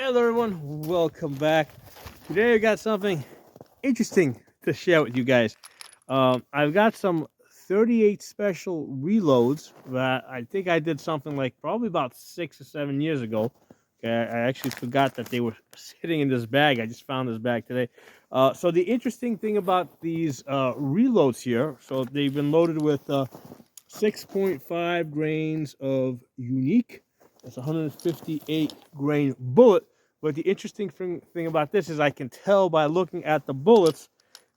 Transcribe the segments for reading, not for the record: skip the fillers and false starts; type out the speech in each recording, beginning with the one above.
Hello everyone, welcome back. Today I got something interesting to share with you guys. I've got some 38 special reloads that I think I did something like probably about 6 or 7 years ago. Okay, I actually forgot that they were sitting in this bag. I just found this bag today. So the interesting thing about these reloads here, so they've been loaded with 6.5 grains of unique. That's 158 grain bullet. But the interesting thing about this is I can tell by looking at the bullets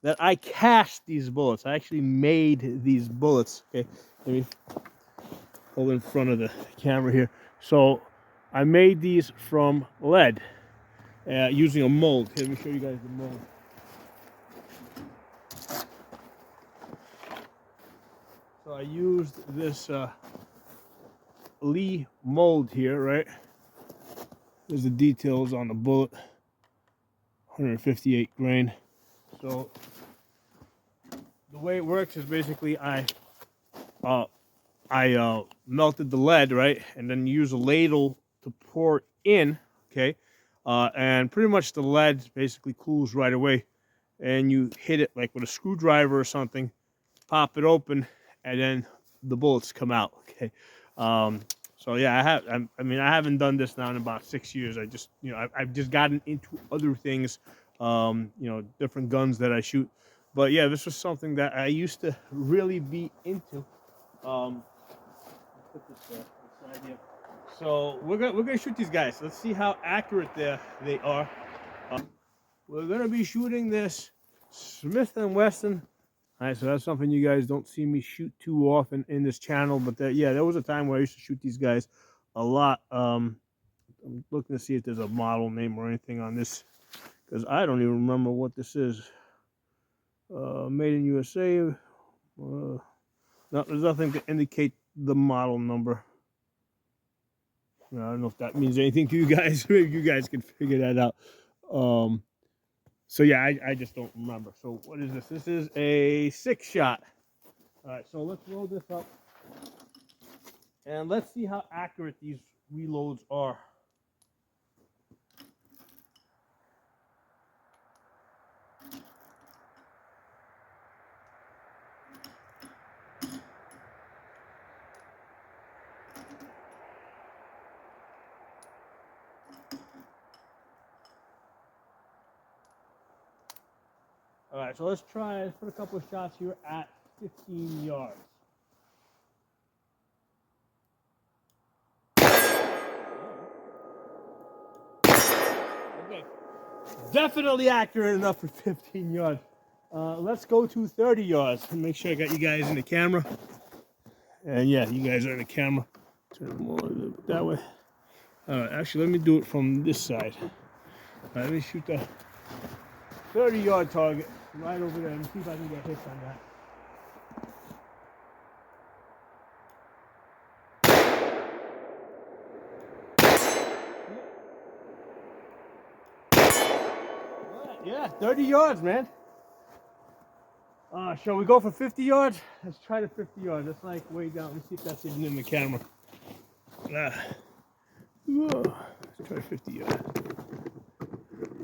that I cast these bullets. I actually made these bullets. Okay, let me hold in front of the camera here. So I made these from lead using a mold. Okay, let me show you guys the mold. So I used this Lee mold here, right? There's the details on the bullet. 158 grain. So the way it works is basically I melted the lead, right, and then use a ladle to pour in, okay, and pretty much the lead basically cools right away, and you hit it like with a screwdriver or something, pop it open, and then the bullets come out. Okay, so yeah, I haven't done this now in about 6 years. I just, I've just gotten into other things, different guns that I shoot. But yeah, this was something that I used to really be into. Put this aside here. So we're gonna shoot these guys. Let's see how accurate they are. We're gonna be shooting this Smith & Wesson. All right, so that's something you guys don't see me shoot too often in this channel, but there was a time where I used to shoot these guys a lot. I'm looking to see if there's a model name or anything on this, because I don't even remember what this is. Made in USA. No, there's nothing to indicate the model number. I don't know if that means anything to you guys. Maybe you guys can figure that out. So yeah, I just don't remember. So what is this? This is a 6-shot. All right, so let's roll this up, and let's see how accurate these reloads are. All right, so let's put a couple of shots here at 15 yards. Okay, definitely accurate enough for 15 yards. Let's go to 30 yards and make sure I got you guys in the camera. And yeah, you guys are in the camera. Turn them more a little bit that way. All right, actually, let me do it from this side. All right, let me shoot the 30-yard target right over there and see if I can get hits on that. Yeah, 30 yards, man. Shall we go for 50 yards? Let's try the 50 yards. That's like way down. Let's see if that's even in the camera. Let's try 50 yards.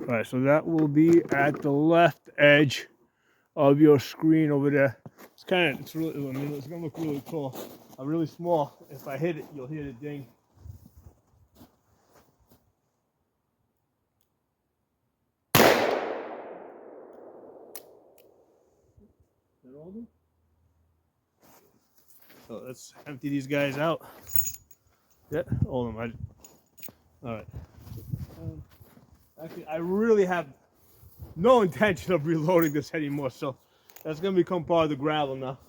All right, so that will be at the left edge of your screen over there. It's really, it's gonna look really tall, really small. If I hit it, you'll hear the ding. So let's empty these guys out. Yeah, hold them. All right. Actually, I really have no intention of reloading this anymore, so that's gonna become part of the gravel now.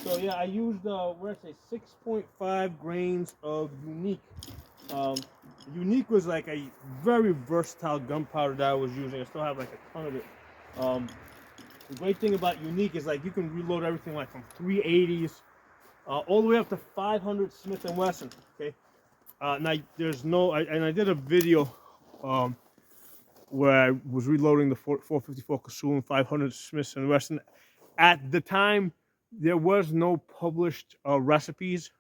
So yeah, I used where I say 6.5 grains of unique. Unique was like a very versatile gunpowder that I was using. I still have like a ton of it. The great thing about unique is like you can reload everything like from 380s all the way up to 500 Smith & Wesson. Okay. Now there's no, I did a video where I was reloading the 454 Casull and 500 Smith & Wesson. At the time, there was no published recipes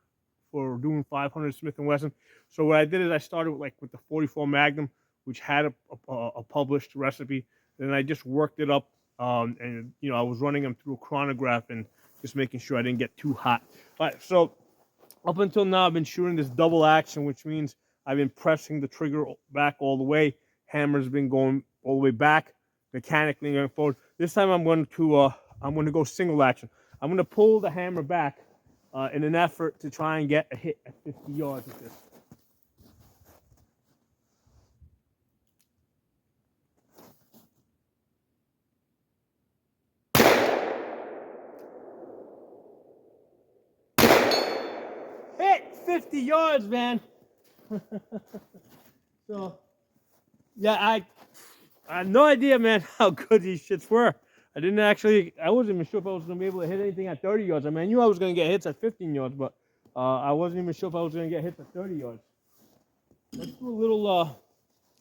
for doing 500 Smith & Wesson. So what I did is I started with the 44 Magnum, which had a published recipe. Then I just worked it up, and I was running them through a chronograph and just making sure I didn't get too hot. All right, so up until now, I've been shooting this double action, which means I've been pressing the trigger back all the way. Hammer's been going all the way back, mechanically going forward. This time I'm going to go single action. I'm going to pull the hammer back in an effort to try and get a hit at 50 yards with this. Hit 50 yards, man. So, yeah, I had no idea, man, how good these shits were. I wasn't even sure if I was going to be able to hit anything at 30 yards. I mean, I knew I was going to get hits at 15 yards, but I wasn't even sure if I was going to get hits at 30 yards. Let's do a little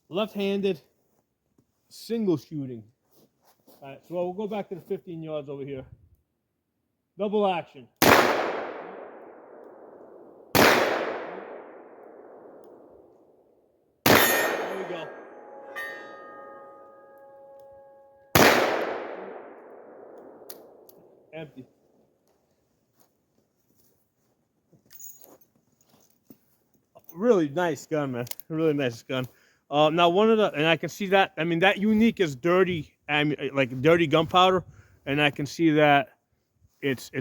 left-handed single shooting. All right, so we'll go back to the 15 yards over here. Double action. There we go. Empty. Really nice gun, man. Really nice gun. Now and I can see that. I mean, that unique is dirty, like dirty gunpowder, and I can see that it's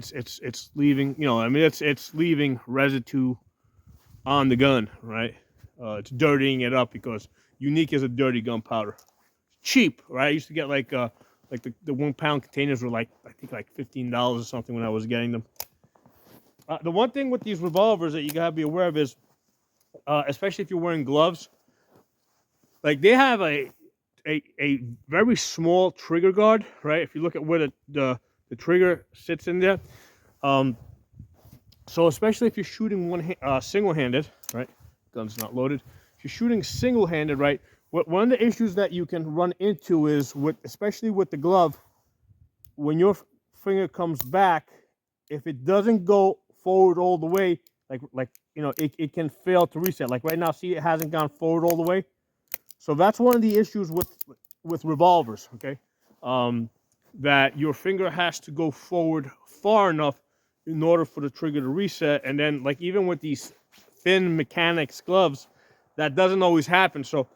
leaving. It's leaving residue on the gun, right? It's dirtying it up because unique is a dirty gunpowder. Cheap, right? I used to get like the 1 pound containers were I think like $15 or something when I was getting them. The one thing with these revolvers that you gotta be aware of is, especially if you're wearing gloves, like they have a very small trigger guard, right? If you look at where the trigger sits in there, so especially if you're shooting single-handed, right? Gun's not loaded. If you're shooting single-handed, right? One of the issues that you can run into is especially with the glove, when your finger comes back, if it doesn't go forward all the way, it can fail to reset. Like right now, see, it hasn't gone forward all the way. So that's one of the issues with revolvers, okay? That your finger has to go forward far enough in order for the trigger to reset. And then, like, even with these thin mechanics gloves, that doesn't always happen. So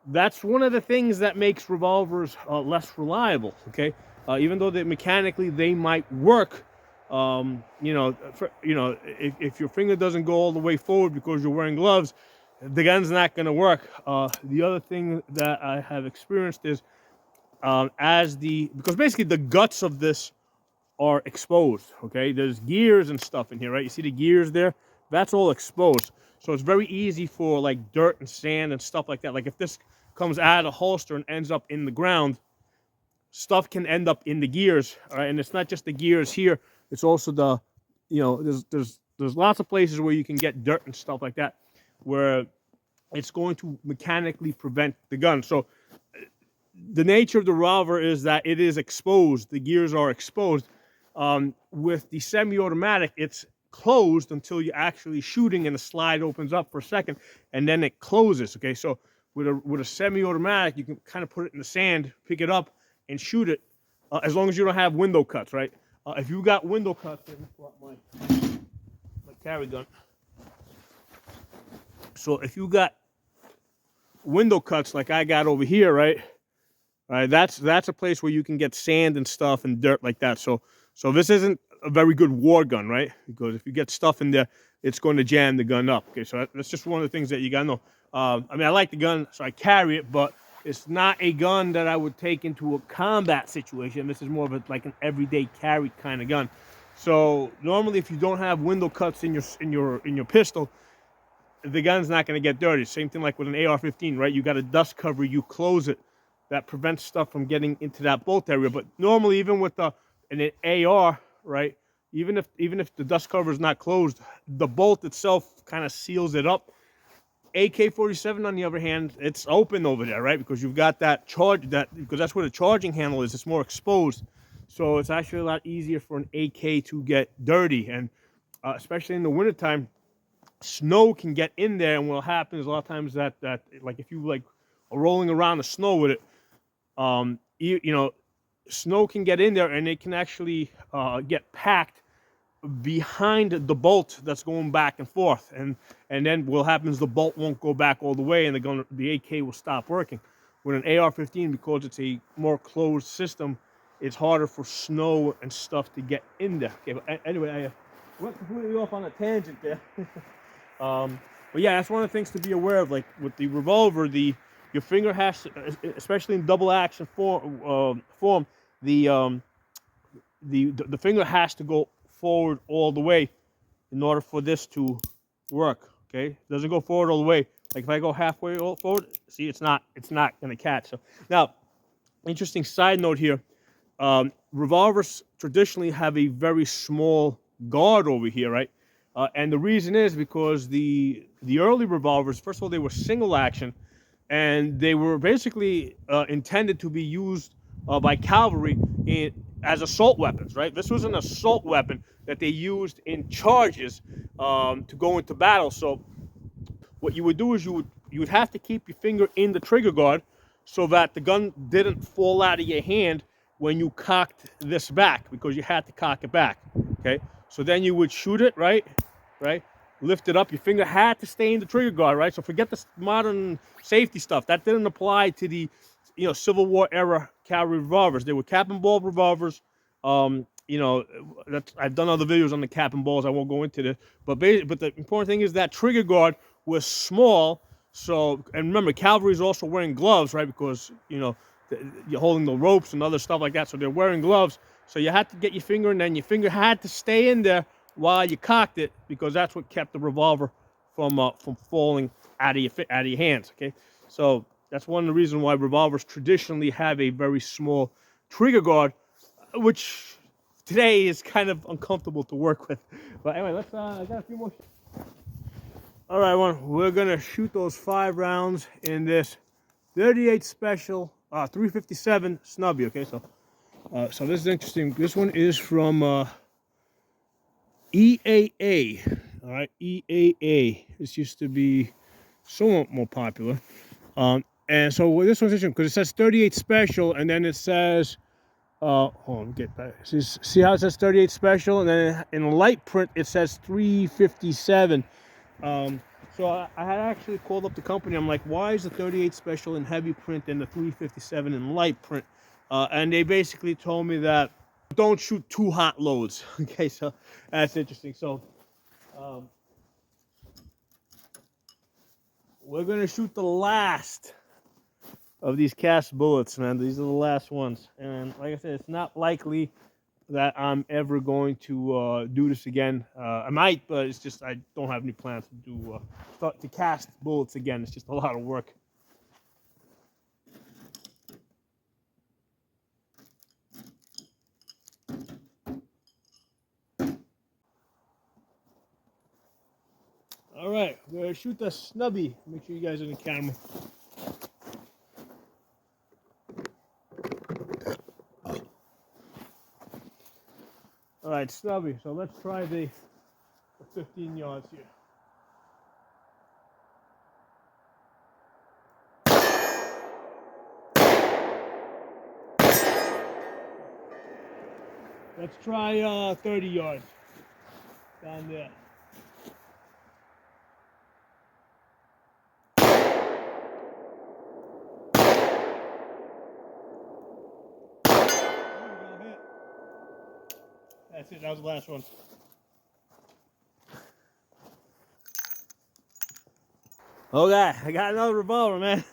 that's one of the things that makes revolvers less reliable, okay? Even though mechanically they might work, if your finger doesn't go all the way forward because you're wearing gloves, the gun's not going to work. The other thing that I have experienced is because basically the guts of this are exposed, okay? There's gears and stuff in here, right? You see the gears there? That's all exposed. So it's very easy for like dirt and sand and stuff like that. Like if this comes out of the holster and ends up in the ground, stuff can end up in the gears, all right? And it's not just the gears here. It's also there's lots of places where you can get dirt and stuff like that, where it's going to mechanically prevent the gun. So the nature of the revolver is that it is exposed. The gears are exposed. With the semi-automatic, it's closed until you're actually shooting and the slide opens up for a second and then it closes, okay? So with a semi-automatic, you can kind of put it in the sand, pick it up, and shoot it as long as you don't have window cuts, right? If you got window cuts, let me pull out my carry gun. So if you got window cuts like I got over here, right? That's a place where you can get sand and stuff and dirt like that. So this isn't a very good war gun, right? Because if you get stuff in there, it's going to jam the gun up. Okay, so that's just one of the things that you gotta know. I mean, I like the gun, so I carry it, but it's not a gun that I would take into a combat situation. This is more of like an everyday carry kind of gun. So normally, if you don't have window cuts in your pistol, the gun's not going to get dirty. Same thing like with an AR-15, right? You got a dust cover, you close it, that prevents stuff from getting into that bolt area. But normally, even with an AR, right? Even if the dust cover is not closed, the bolt itself kind of seals it up. AK-47, on the other hand, it's open over there, right? Because you've got that because that's where the charging handle is. It's more exposed. So it's actually a lot easier for an AK to get dirty, and especially in the wintertime, snow can get in there, and what happens a lot of times that like if you like are rolling around the snow with it, you know, snow can get in there and it can actually get packed behind the bolt that's going back and forth, and then what happens, the bolt won't go back all the way, and the AK will stop working. With an AR-15, because it's a more closed system, it's harder for snow and stuff to get in there. Okay, but anyway, I went completely off on a tangent there. But yeah, that's one of the things to be aware of. Like with the revolver, your finger has to, especially in double action form, the finger has to go forward all the way in order for this to work. Okay, it doesn't go forward all the way. Like if I go halfway forward, see, it's not going to catch. So now, interesting side note here: revolvers traditionally have a very small guard over here, right? And the reason is because the early revolvers, first of all, they were single action, and they were basically intended to be used by cavalry as assault weapons, right? This was an assault weapon that they used in charges to go into battle. So what you would do is you would have to keep your finger in the trigger guard so that the gun didn't fall out of your hand when you cocked this back, because you had to cock it back. Okay, so then you would shoot it, right, lift it up. Your finger had to stay in the trigger guard, right? So forget this modern safety stuff. That didn't apply to the, you know, Civil War era cavalry revolvers. They were cap and ball revolvers. You know, I've done other videos on the cap and balls. I won't go into this, but the important thing is that trigger guard was small. So, and remember, cavalry is also wearing gloves, right? Because, you know, you're holding the ropes and other stuff like that. So they're wearing gloves. So you had to get your finger, and then your finger had to stay in there while you cocked it, because that's what kept the revolver from falling out of your hands. Okay, so that's one of the reasons why revolvers traditionally have a very small trigger guard, which today is kind of uncomfortable to work with. But anyway, let's I got a few more. All right, we're gonna shoot those 5 rounds in this 38 special 357 snubby. Okay, so this is interesting. This one is from EAA. All right, EAA. This used to be somewhat more popular. And so this one's interesting because it says 38 special, and then it says, hold on, get back. See how it says 38 special, and then in light print it says 357. So I had actually called up the company. I'm like, why is the 38 special in heavy print and the 357 in light print? And they basically told me that don't shoot too hot loads. Okay, so that's interesting. So we're gonna shoot the last of these cast bullets, man. These are the last ones, and like I said, it's not likely that I'm ever going to do this again. I might, but it's just I don't have any plans to do start to cast bullets again. It's just a lot of work. All right, we're gonna shoot the snubby. Make sure you guys are in the camera. All right, snubby. So let's try the 15 yards here. Let's try 30 yards down there. That's it. That was the last one. Okay, I got another revolver, man.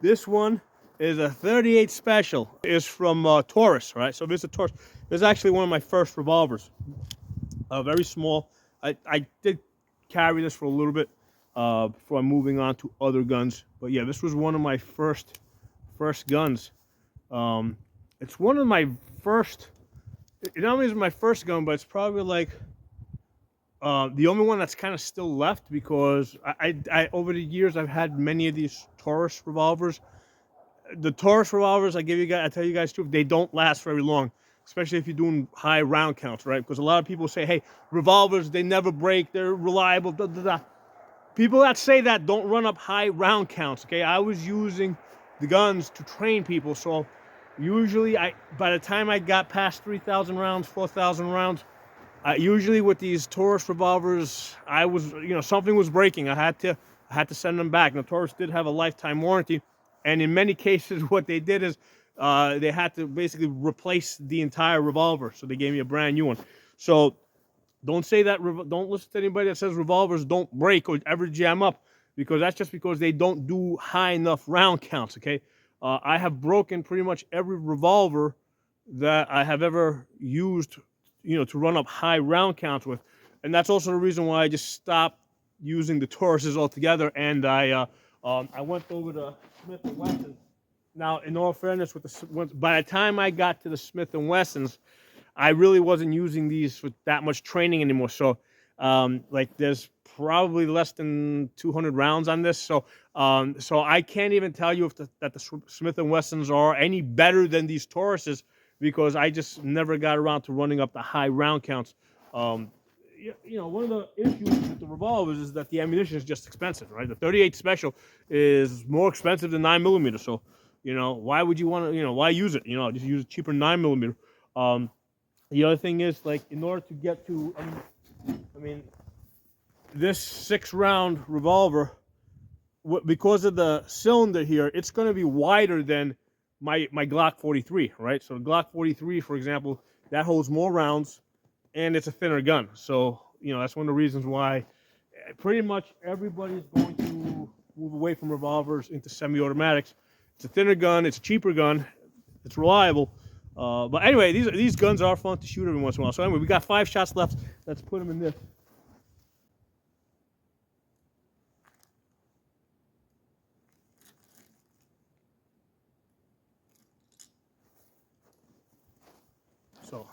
This one is a 38 special. It's from Taurus, right? So this is a Taurus. This is actually one of my first revolvers. Very small. I did carry this for a little bit before I'm moving on to other guns. But yeah, this was one of my first guns. It's one of my first. It not only is my first gun, but it's probably like the only one that's kind of still left, because I over the years I've had many of these Taurus revolvers. The Taurus revolvers, I tell you guys too, they don't last very long. especially if you're doing high round counts, right? Because a lot of people say, hey, revolvers, they never break, they're reliable, da, da, da. People that say that don't run up high round counts, okay? I was using the guns to train people, so usually by the time I got past 3,000 rounds, 4,000 rounds, usually with these Taurus revolvers, I was, something was breaking. I had to send them back. Now, Taurus did have a lifetime warranty, and in many cases, what they did is they had to basically replace the entire revolver. So they gave me a brand new one. So don't say that. Don't listen to anybody that says revolvers don't break or ever jam up, because that's just because they don't do high enough round counts. Okay, I have broken pretty much every revolver that I have ever used, to run up high round counts with, and that's also the reason why I just stopped using the Tauruses altogether, and I went over to Smith & Wesson. Now, in all fairness, by the time I got to the Smith & Wessons, I really wasn't using these with that much training anymore. So, like, there's probably less than 200 rounds on this. So, so I can't even tell you that the Smith & Wessons are any better than these Tauruses, because I just never got around to running up the high round counts. One of the issues with the revolvers is that the ammunition is just expensive, right? The 38 Special is more expensive than 9mm. So, why would you want to, why use it? Just use a cheaper 9mm. The other thing is, like, in order to get to, this 6-round revolver, because of the cylinder here, it's going to be wider than my Glock 43, right? So the Glock 43, for example, that holds more rounds, and it's a thinner gun. So, that's one of the reasons why pretty much everybody's going to move away from revolvers into semi-automatics. It's a thinner gun, it's a cheaper gun, it's reliable. But anyway, these guns are fun to shoot every once in a while. So anyway, we got 5 shots left. Let's put them in this. So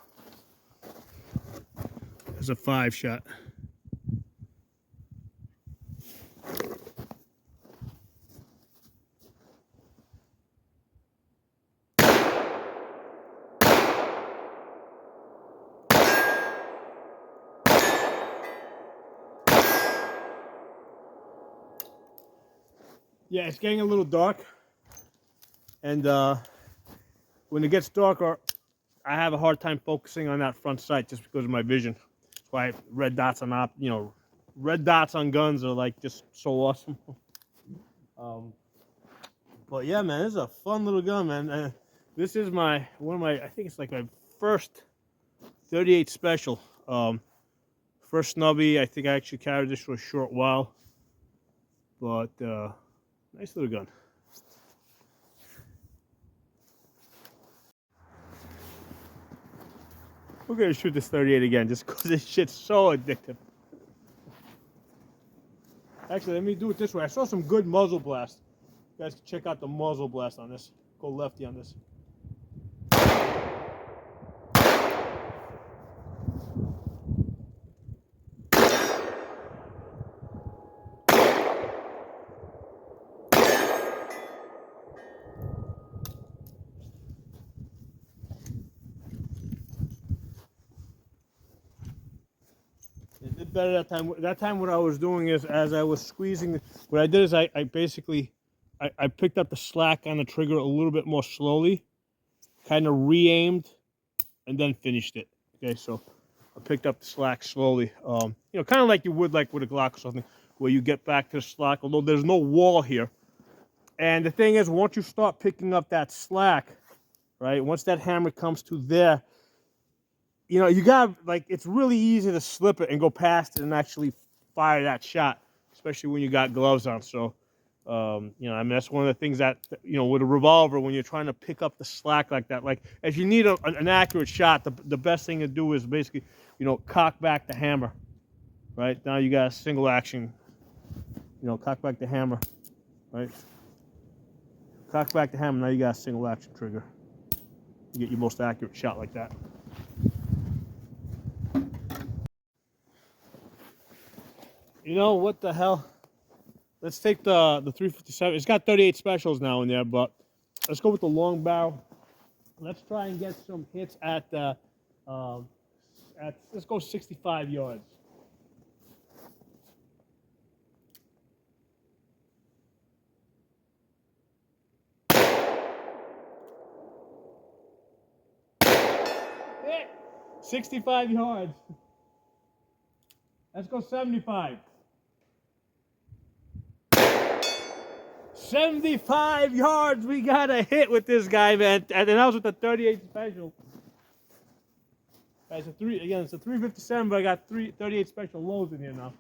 there's a 5 shot. Yeah, it's getting a little dark, and when it gets darker, I have a hard time focusing on that front sight just because of my vision. That's why red dots on guns are like just so awesome. But yeah, man, this is a fun little gun, man. This is I think it's like my first 38 Special. First snubby. I think I actually carried this for a short while, but nice little gun. We're gonna shoot this 38 again, just because this shit's so addictive. Actually, let me do it this way. I saw some good muzzle blast. You guys can check out the muzzle blast on this. Go lefty on this. It did better that time. That time, what I was doing is, as I was squeezing, what I did is I basically picked up the slack on the trigger a little bit more slowly, kind of re-aimed, and then finished it. Okay, so I picked up the slack slowly. Kind of like you would like with a Glock or something, where you get back to the slack, although there's no wall here. And the thing is, once you start picking up that slack, right, once that hammer comes to there, you got, like, it's really easy to slip it and go past it and actually fire that shot, especially when you got gloves on. So, that's one of the things that, with a revolver, when you're trying to pick up the slack like that, like, if you need an accurate shot, the best thing to do is basically, cock back the hammer, right? Now you got a single action, cock back the hammer, right? Cock back the hammer, now you got a single action trigger. You get your most accurate shot like that. What the hell? Let's take the 357. It's got 38 Specials now in there, but let's go with the long barrel Let's try and get some hits at let's go 65 yards. Hit! 65 yards. Let's go 75. 75 yards. We got a hit with this guy, man. And that was with the 38 special. It's a 357, but I got 38 special lows in here now.